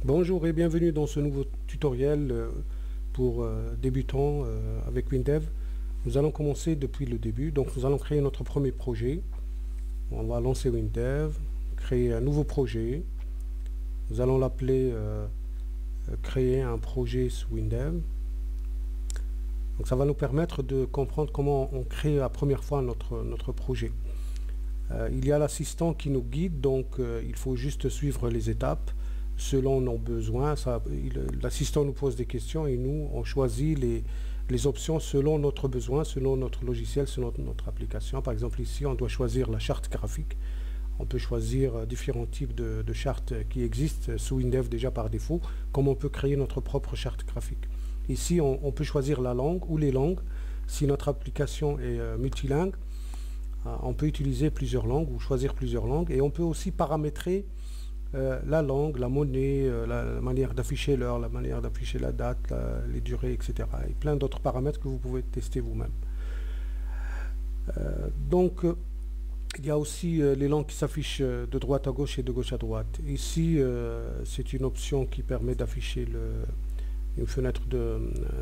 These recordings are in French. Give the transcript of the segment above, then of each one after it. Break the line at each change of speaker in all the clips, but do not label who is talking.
Bonjour et bienvenue dans ce nouveau tutoriel pour débutants avec WinDev. Nous allons commencer depuis le début, donc nous allons créer notre premier projet. On va lancer WinDev, créer un nouveau projet. Nous allons l'appeler créer un projet sous WinDev. Donc ça va nous permettre de comprendre comment on crée la première fois notre projet. Il y a l'assistant qui nous guide, donc il faut juste suivre les étapes selon nos besoins. L'assistant nous pose des questions et nous on choisit les options selon notre besoin, selon notre logiciel, selon notre application. Par exemple ici on doit choisir la charte graphique. On peut choisir différents types de chartes qui existent sous WinDev déjà par défaut, comme on peut créer notre propre charte graphique. Ici on peut choisir la langue ou les langues. Si notre application est multilingue, on peut utiliser plusieurs langues ou choisir plusieurs langues, et on peut aussi paramétrer la langue, la monnaie, la manière d'afficher l'heure, la manière d'afficher la date, les durées, etc. Et plein d'autres paramètres que vous pouvez tester vous-même. Donc, il y a aussi les langues qui s'affichent de droite à gauche et de gauche à droite. Ici, c'est une option qui permet d'afficher une fenêtre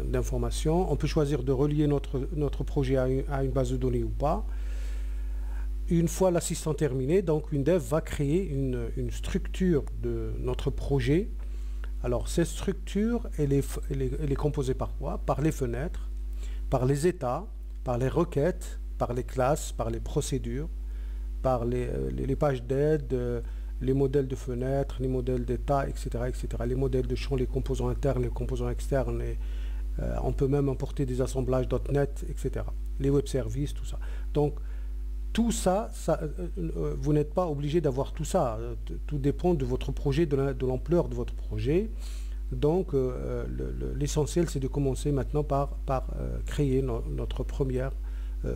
d'information. On peut choisir de relier notre projet à une base de données ou pas. Une fois l'assistant terminé, donc WinDev va créer une structure de notre projet. Alors cette structure, elle est composée par quoi? Par les fenêtres, par les états, par les requêtes, par les classes, par les procédures, par les pages d'aide, les modèles de fenêtres, les modèles d'état, etc., etc., les modèles de champs, les composants internes, les composants externes, on peut même importer des assemblages .NET, etc., les web services, tout ça. Donc tout ça, vous n'êtes pas obligé d'avoir tout ça. Tout dépend de votre projet, de l'ampleur de votre projet. Donc, l'essentiel, c'est de commencer maintenant par créer notre première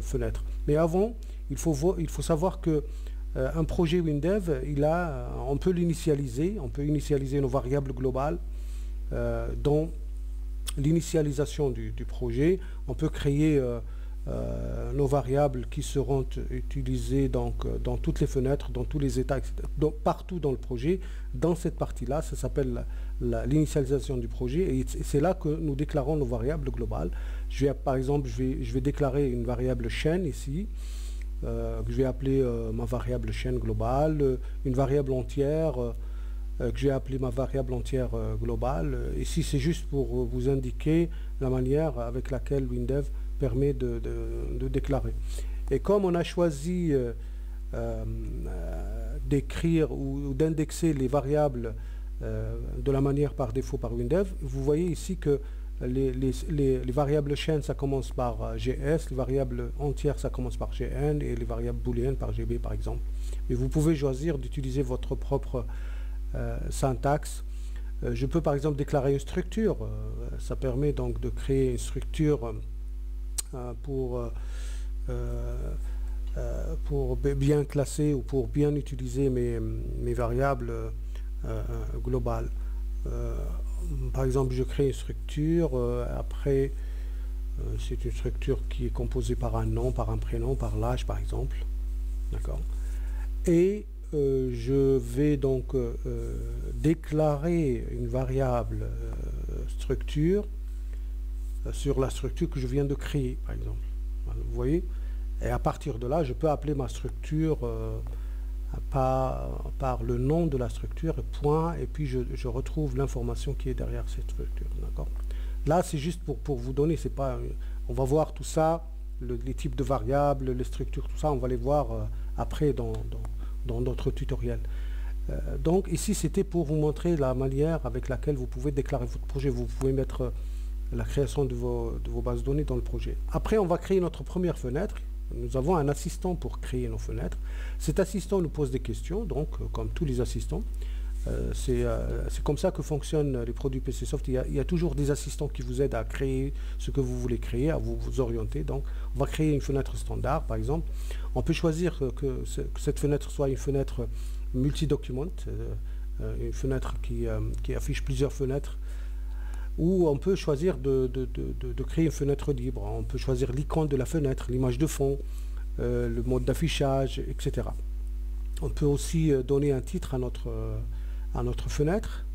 fenêtre. Mais avant, il faut savoir que un projet WinDev, on peut l'initialiser. On peut initialiser nos variables globales dans l'initialisation du projet. On peut créer nos variables qui seront utilisées donc, dans toutes les fenêtres, dans tous les états, etc. Donc, partout dans le projet. Dans cette partie-là, ça s'appelle l'initialisation du projet, et c'est là que nous déclarons nos variables globales. Par exemple, je vais déclarer une variable chaîne ici, que je vais appeler ma variable chaîne globale, une variable entière que je vais appeler ma variable entière globale. Ici, c'est juste pour vous indiquer la manière avec laquelle WinDev permet de déclarer. Et comme on a choisi d'écrire ou d'indexer les variables de la manière par défaut par WinDev, vous voyez ici que les variables chaînes, ça commence par GS, les variables entières, ça commence par GN, et les variables booléennes par GB, par exemple. Mais vous pouvez choisir d'utiliser votre propre syntaxe. Je peux par exemple déclarer une structure. Ça permet donc de créer une structure pour bien classer ou pour bien utiliser mes variables globales. Par exemple, je crée une structure, après c'est une structure qui est composée par un nom, par un prénom, par l'âge par exemple. D'accord. Et je vais donc déclarer une variable structure sur la structure que je viens de créer, par exemple. Vous voyez? Et à partir de là, je peux appeler ma structure par le nom de la structure, point, et puis je retrouve l'information qui est derrière cette structure. D'accord? Là, c'est juste pour vous donner, c'est pas, on va voir tout ça, les types de variables, les structures, tout ça, on va les voir après dans notre tutoriel. Donc ici, c'était pour vous montrer la manière avec laquelle vous pouvez déclarer votre projet. Vous pouvez mettre la création de vos bases de données dans le projet. Après, on va créer notre première fenêtre. Nous avons un assistant pour créer nos fenêtres. Cet assistant nous pose des questions, donc comme tous les assistants. C'est comme ça que fonctionnent les produits PCSoft. Il y a toujours des assistants qui vous aident à créer ce que vous voulez créer, à vous orienter. Donc, on va créer une fenêtre standard, par exemple. On peut choisir que cette fenêtre soit une fenêtre multi-document, une fenêtre qui affiche plusieurs fenêtres ou on peut choisir de créer une fenêtre libre. On peut choisir l'icône de la fenêtre, l'image de fond, le mode d'affichage, etc. On peut aussi donner un titre à notre fenêtre.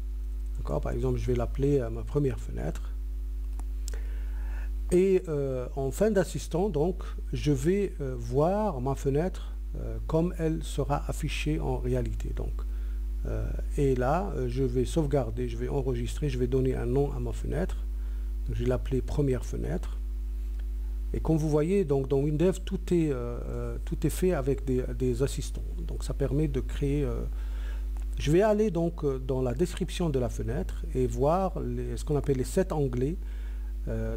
Par exemple, je vais l'appeler ma première fenêtre. Et en fin d'assistant, donc, je vais voir ma fenêtre comme elle sera affichée en réalité. Donc, et là, je vais sauvegarder, je vais enregistrer, je vais donner un nom à ma fenêtre. Donc, je vais l'appeler première fenêtre. Et comme vous voyez, donc, dans Windev, tout est fait avec des assistants. Donc ça permet de créer... je vais aller donc dans la description de la fenêtre et voir ce qu'on appelle les 7 onglets.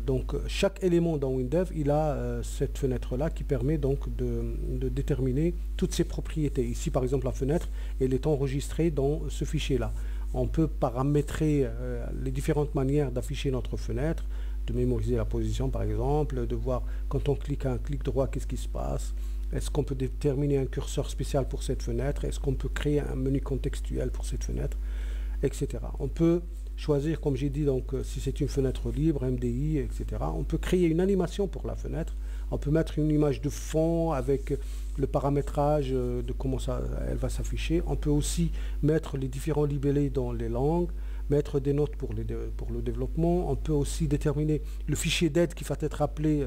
Donc chaque élément dans Windev, il a cette fenêtre-là qui permet donc de déterminer toutes ses propriétés. Ici, par exemple, la fenêtre, elle est enregistrée dans ce fichier-là. On peut paramétrer les différentes manières d'afficher notre fenêtre, de mémoriser la position, par exemple, de voir quand on clique un clic droit, qu'est-ce qui se passe. Est-ce qu'on peut déterminer un curseur spécial pour cette fenêtre? Est-ce qu'on peut créer un menu contextuel pour cette fenêtre, etc. On peut choisir, comme j'ai dit, donc si c'est une fenêtre libre, MDI, etc. On peut créer une animation pour la fenêtre. On peut mettre une image de fond avec le paramétrage de comment elle va s'afficher. On peut aussi mettre les différents libellés dans les langues, mettre des notes pour le développement. On peut aussi déterminer le fichier d'aide qui va être appelé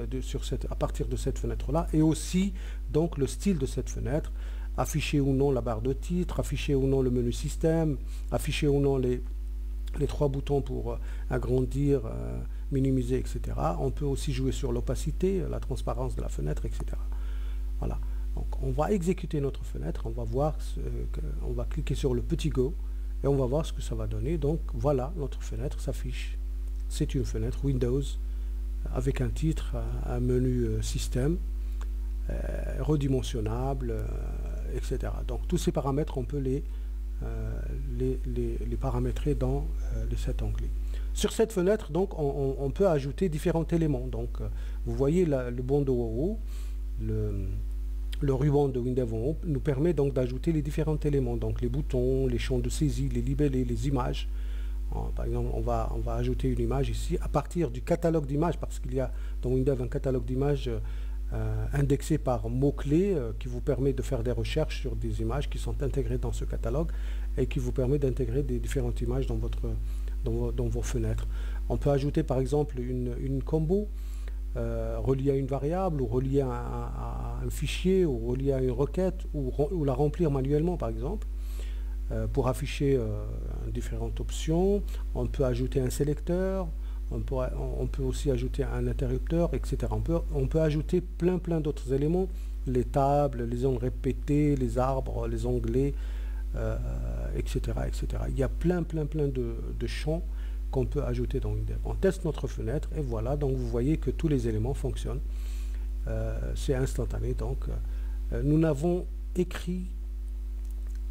à partir de cette fenêtre-là, et aussi donc le style de cette fenêtre, afficher ou non la barre de titre, afficher ou non le menu système, afficher ou non les 3 boutons pour agrandir, minimiser, etc. On peut aussi jouer sur l'opacité, la transparence de la fenêtre, etc. Voilà. Donc on va exécuter notre fenêtre, on va voir, on va cliquer sur le petit Go et on va voir ce que ça va donner. Donc voilà, notre fenêtre s'affiche. C'est une fenêtre Windows avec un titre, un menu système, redimensionnable, etc. Donc tous ces paramètres, on peut les paramétrer dans les 7 onglets. Sur cette fenêtre, donc, on peut ajouter différents éléments. Donc, vous voyez le bandeau en haut, le ruban de Windows en haut nous permet donc d'ajouter les différents éléments. Donc, les boutons, les champs de saisie, les libellés, les images. Par exemple, on va ajouter une image ici à partir du catalogue d'images, parce qu'il y a dans Windows un catalogue d'images indexé par mots-clés qui vous permet de faire des recherches sur des images qui sont intégrées dans ce catalogue et qui vous permet d'intégrer des différentes images dans vos fenêtres. On peut ajouter par exemple une combo reliée à une variable, ou reliée à un fichier, ou reliée à une requête, ou la remplir manuellement par exemple pour afficher différentes options. On peut ajouter un sélecteur. On peut aussi ajouter un interrupteur, etc. On peut ajouter plein d'autres éléments, les tables, les zones répétées, les arbres, les onglets, etc., etc. Il y a plein de champs qu'on peut ajouter dans Windev. On teste notre fenêtre et voilà, donc vous voyez que tous les éléments fonctionnent. C'est instantané, donc nous n'avons écrit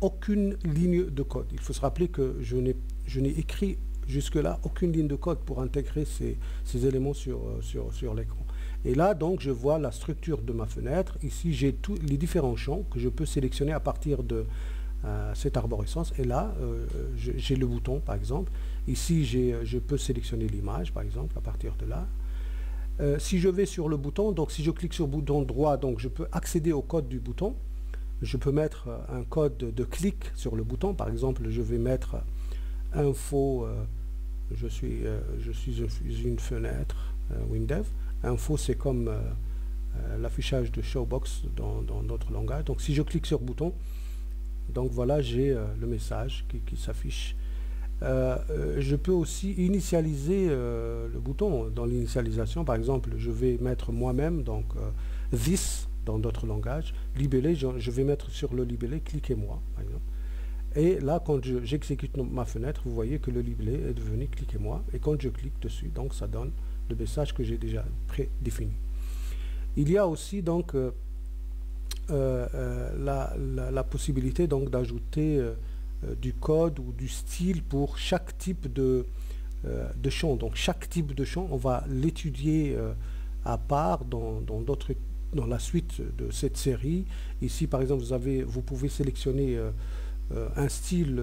aucune ligne de code. Il faut se rappeler que je n'ai écrit jusque-là aucune ligne de code pour intégrer ces éléments sur l'écran. Et là, donc, je vois la structure de ma fenêtre. Ici, j'ai tous les différents champs que je peux sélectionner à partir de cette arborescence. Et là, j'ai le bouton, par exemple. Ici, je peux sélectionner l'image, par exemple, à partir de là. Si je vais sur le bouton, donc si je clique sur le bouton droit, donc je peux accéder au code du bouton. Je peux mettre un code de clic sur le bouton. Par exemple, je vais mettre info, je suis une fenêtre Windev. Info, c'est comme l'affichage de Showbox dans notre langage. Donc si je clique sur le bouton, donc voilà, j'ai le message qui s'affiche. Je peux aussi initialiser le bouton. Dans l'initialisation, par exemple, je vais mettre moi-même, donc this dans d'autres langages, libellé, je vais mettre sur le libellé, cliquez-moi, par exemple. Et là, quand j'exécute ma fenêtre, vous voyez que le libellé est devenu cliquez-moi. Et quand je clique dessus, donc ça donne le message que j'ai déjà prédéfini. Il y a aussi donc la possibilité donc d'ajouter du code ou du style pour chaque type de champ. Donc chaque type de champ, on va l'étudier à part dans la suite de cette série. Ici, par exemple, vous pouvez sélectionner un style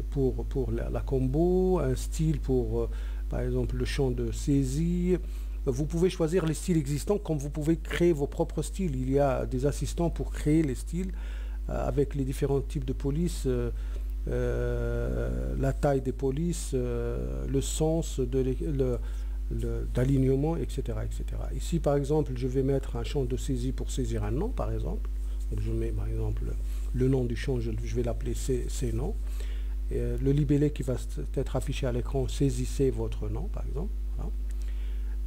pour la combo, un style pour par exemple le champ de saisie. Vous pouvez choisir les styles existants, comme vous pouvez créer vos propres styles. Il y a des assistants pour créer les styles avec les différents types de police, la taille des polices, le sens d'alignement, etc., etc. Ici, par exemple, je vais mettre un champ de saisie pour saisir un nom, par exemple. Donc, je mets, par exemple, le nom du champ, je vais l'appeler ces noms. Le libellé qui va être affiché à l'écran, saisissez votre nom, par exemple. Voilà.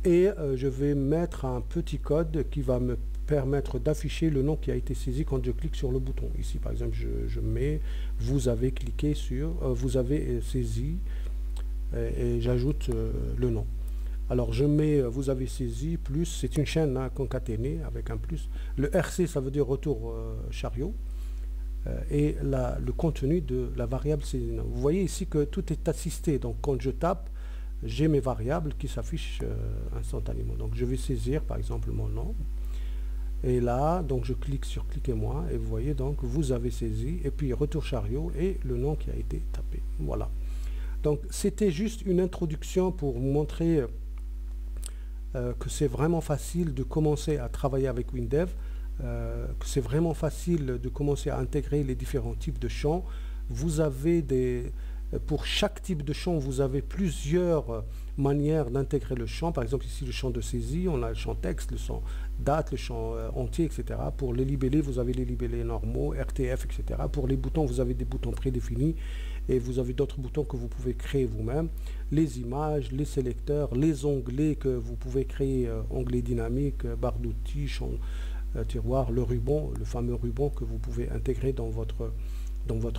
Et je vais mettre un petit code qui va me permettre d'afficher le nom qui a été saisi quand je clique sur le bouton. Ici, par exemple, je mets « Vous avez cliqué sur... vous avez saisi » et j'ajoute le nom. Alors, je mets « Vous avez saisi » plus, c'est une chaîne concaténée avec un plus. Le RC, ça veut dire « Retour chariot ». Et le contenu de la variable saisie. Vous voyez ici que tout est assisté. Donc, quand je tape, j'ai mes variables qui s'affichent instantanément. Donc je vais saisir par exemple mon nom. Et là, donc je clique sur cliquez-moi et vous voyez donc vous avez saisi et puis retour chariot et le nom qui a été tapé. Voilà. Donc c'était juste une introduction pour vous montrer que c'est vraiment facile de commencer à travailler avec WinDev, que c'est vraiment facile de commencer à intégrer les différents types de champs. Vous avez pour chaque type de champ, vous avez plusieurs manières d'intégrer le champ. Par exemple, ici, le champ de saisie, on a le champ texte, le champ date, le champ entier, etc. Pour les libellés, vous avez les libellés normaux, RTF, etc. Pour les boutons, vous avez des boutons prédéfinis et vous avez d'autres boutons que vous pouvez créer vous-même. Les images, les sélecteurs, les onglets que vous pouvez créer, onglets dynamiques, barre d'outils, champ tiroir, le ruban, le fameux ruban que vous pouvez intégrer dans votre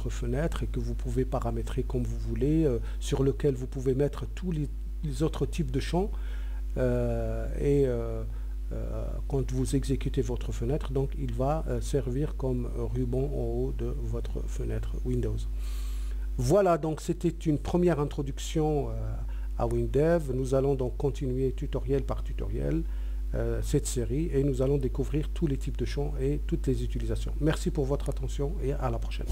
fenêtre et que vous pouvez paramétrer comme vous voulez, sur lequel vous pouvez mettre tous les autres types de champs quand vous exécutez votre fenêtre, donc il va servir comme ruban en haut de votre fenêtre Windows. Voilà, donc c'était une première introduction à WinDev. Nous allons donc continuer tutoriel par tutoriel cette série et nous allons découvrir tous les types de champs et toutes les utilisations. Merci pour votre attention et à la prochaine.